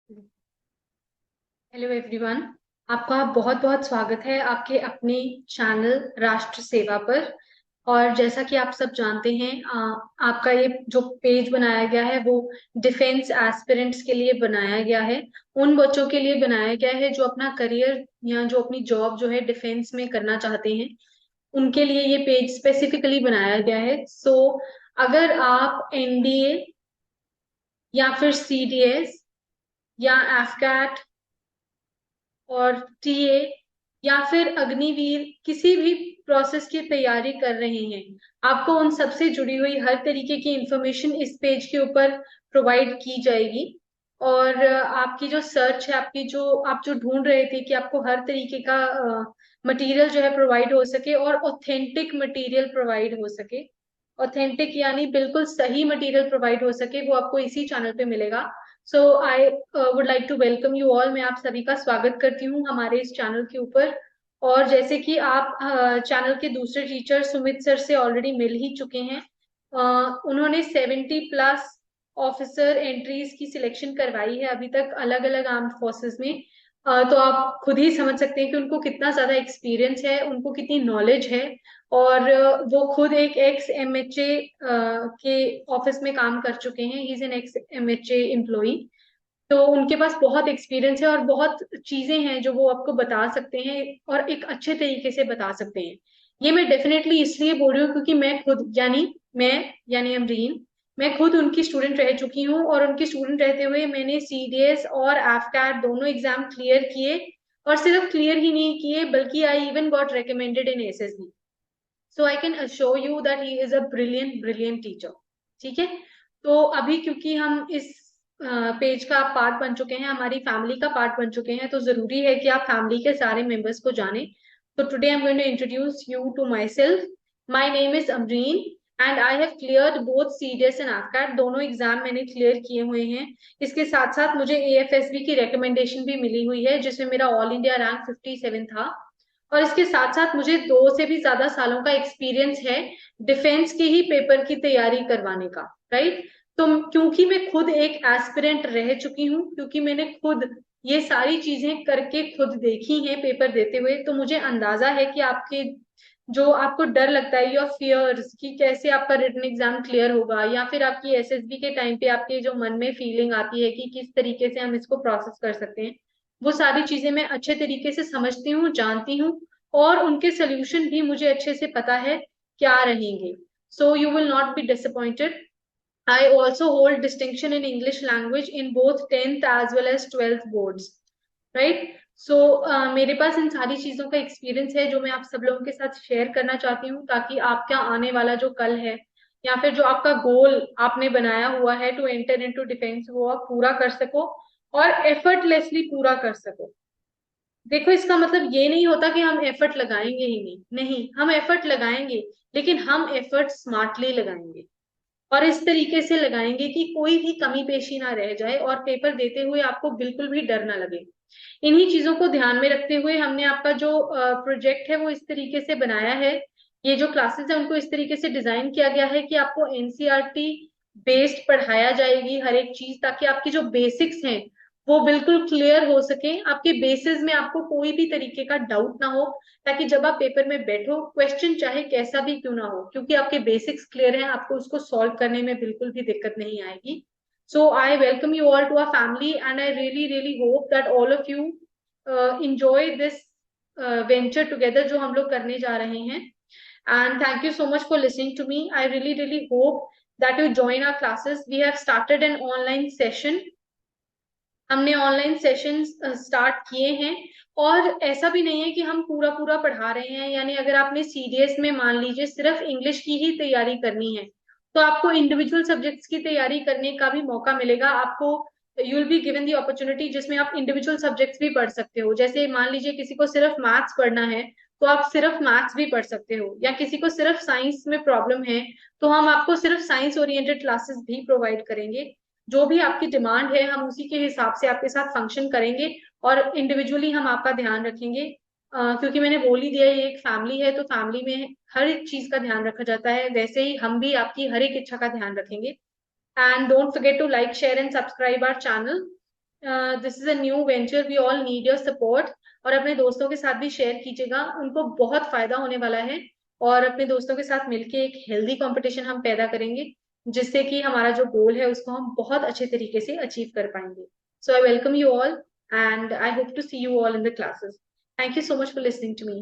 Hello everyone. आपका बहुत बहुत स्वागत है आपके अपने चैनल राष्ट्र सेवा पर। और जैसा कि आप सब जानते हैं, आपका ये जो पेज बनाया गया है वो डिफेंस एस्पिरेंट्स के लिए बनाया गया है। उन बच्चों के लिए बनाया गया है जो अपना करियर या जो अपनी जॉब जो है डिफेंस में करना चाहते हैं। उनके लिए ये पेज स्पेसिफिकली बनाया गया है। अगर आप एनडीए या फिर सीडीएस या एफकैट और टीए या फिर अग्निवीर किसी भी प्रोसेस की तैयारी कर रहे हैं, आपको उन सबसे जुड़ी हुई हर तरीके की इंफॉर्मेशन इस पेज के ऊपर प्रोवाइड की जाएगी। और आपकी जो सर्च है, आपकी जो आप जो ढूंढ रहे थे कि आपको हर तरीके का मटेरियल जो है प्रोवाइड हो सके और ऑथेंटिक मटेरियल प्रोवाइड हो सके, ऑथेंटिक यानी बिल्कुल सही मटेरियल प्रोवाइड हो सके, वो आपको इसी चैनल पे मिलेगा। So I would like to welcome you all. मैं आप सभी का स्वागत करती हूँ हमारे इस चैनल के ऊपर। और जैसे कि आप चैनल के दूसरे टीचर सुमित सर से ऑलरेडी मिल ही चुके हैं। उन्होंने 70+ ऑफिसर एंट्रीज की सिलेक्शन करवाई है अभी तक अलग अलग आर्म्ड फोर्सेस में। तो आप खुद ही समझ सकते हैं कि उनको कितना ज्यादा एक्सपीरियंस है, उनको कितनी नॉलेज है। और वो खुद एक एक्स एमएचए के ऑफिस में काम कर चुके हैं। He is an x MHA employee. तो उनके पास बहुत एक्सपीरियंस है और बहुत चीजें हैं जो वो आपको बता सकते हैं और एक अच्छे तरीके से बता सकते हैं। ये मैं डेफिनेटली इसलिए बोल रही हूँ क्योंकि मैं खुद मैं यानी अमरीन, मैं खुद उनकी स्टूडेंट रह चुकी हूँ। और उनकी स्टूडेंट रहते हुए मैंने सीडीएस और एफकैट दोनों एग्जाम क्लियर किए। और सिर्फ क्लियर ही नहीं किए बल्कि I even got recommended in SSB. So I can assure you that he is a brilliant brilliant teacher. ठीक है। तो अभी क्योंकि हम इस पेज का पार्ट बन चुके हैं, हमारी फैमिली का पार्ट बन चुके हैं, तो जरूरी है कि आप फैमिली के सारे मेंबर्स को जानें। तो today I am going to introduce you to myself. My name is Amreen and I have cleared both CDS and AFCAT. दोनों एग्जाम मैंने क्लियर किए हुए हैं। इसके साथ साथ मुझे एएफएसबी की रिकमेंडेशन भी मिली हुई है जिसमें मेरा ऑल इंडिया रैंक 57 था। और इसके साथ साथ मुझे 2 से भी ज्यादा सालों का एक्सपीरियंस है डिफेंस के ही पेपर की तैयारी करवाने का। राइट। तो क्योंकि मैं खुद एक एस्पिरेंट रह चुकी हूँ, क्योंकि मैंने खुद ये सारी चीजें करके खुद देखी हैं पेपर देते हुए, तो मुझे अंदाजा है कि आपके जो आपको डर लगता है, योर फियर्स कि कैसे आपका रिटन एग्जाम क्लियर होगा, या फिर आपकी एसएसबी के टाइम पे आपके जो मन में फीलिंग आती है कि किस तरीके से हम इसको प्रोसेस कर सकते हैं, वो सारी चीजें मैं अच्छे तरीके से समझती हूँ, जानती हूँ। और उनके सोल्यूशन भी मुझे अच्छे से पता है क्या रहेंगे। So you will not be disappointed. I also hold distinction in English language in both 10th as well as 12th boards. Right. So मेरे पास इन सारी चीजों का एक्सपीरियंस है जो मैं आप सब लोगों के साथ शेयर करना चाहती हूँ, ताकि आपका आने वाला जो कल है या फिर जो आपका गोल आपने बनाया हुआ है टू एंटर इनटू डिफेंस, वो आप पूरा कर सको और एफर्टलेसली पूरा कर सको। देखो, इसका मतलब ये नहीं होता कि हम एफर्ट लगाएंगे ही नहीं, नहीं, हम एफर्ट लगाएंगे, लेकिन हम एफर्ट स्मार्टली लगाएंगे और इस तरीके से लगाएंगे कि कोई भी कमी पेशी ना रह जाए और पेपर देते हुए आपको बिल्कुल भी डर ना लगे। इन्हीं चीजों को ध्यान में रखते हुए हमने आपका जो प्रोजेक्ट है वो इस तरीके से बनाया है। ये जो क्लासेस है उनको इस तरीके से डिजाइन किया गया है कि आपको एनसीईआरटी बेस्ड पढ़ाया जाएगी हर एक चीज, ताकि आपकी जो बेसिक्स हैं वो बिल्कुल क्लियर हो सके, आपके बेसिस में आपको कोई भी तरीके का डाउट ना हो, ताकि जब आप पेपर में बैठो क्वेश्चन चाहे कैसा भी क्यों ना हो, क्योंकि आपके बेसिक्स क्लियर हैं, आपको उसको सॉल्व करने में बिल्कुल भी दिक्कत नहीं आएगी। So I welcome you all to our family and I really really hope that all of you enjoy this venture together जो हम लोग करने जा रहे हैं। And thank you so much for listening to me. I really really hope that you join our classes. We have started an online session. हमने online sessions start किए हैं। और ऐसा भी नहीं है कि हम पूरा पूरा पढ़ा रहे हैं, यानी अगर आपने सीडीएस में मान लीजिए सिर्फ इंग्लिश की ही तैयारी करनी है, तो आपको इंडिविजुअल सब्जेक्ट्स की तैयारी करने का भी मौका मिलेगा आपको। You will be given the opportunity जिसमें आप इंडिविजुअल सब्जेक्ट्स भी पढ़ सकते हो। जैसे मान लीजिए किसी को सिर्फ मैथ्स पढ़ना है, तो आप सिर्फ मैथ्स भी पढ़ सकते हो, या किसी को सिर्फ साइंस में प्रॉब्लम है, तो हम आपको सिर्फ साइंस ओरिएंटेड क्लासेस भी प्रोवाइड करेंगे। जो भी आपकी डिमांड है हम उसी के हिसाब से आपके साथ फंक्शन करेंगे और इंडिविजुअली हम आपका ध्यान रखेंगे। क्योंकि मैंने बोल ही दिया ये एक फैमिली है, तो फैमिली में हर एक चीज का ध्यान रखा जाता है, वैसे ही हम भी आपकी हर एक इच्छा का ध्यान रखेंगे। And don't forget to like share and subscribe our channel. This is a new venture, we all need your support. और अपने दोस्तों के साथ भी शेयर कीजिएगा, उनको बहुत फायदा होने वाला है। और अपने दोस्तों के साथ मिलके एक हेल्दी कंपटीशन हम पैदा करेंगे, जिससे कि हमारा जो गोल है उसको हम बहुत अच्छे तरीके से अचीव कर पाएंगे। So I welcome you all and I hope to see you all in the classes. Thank you so much for listening to me.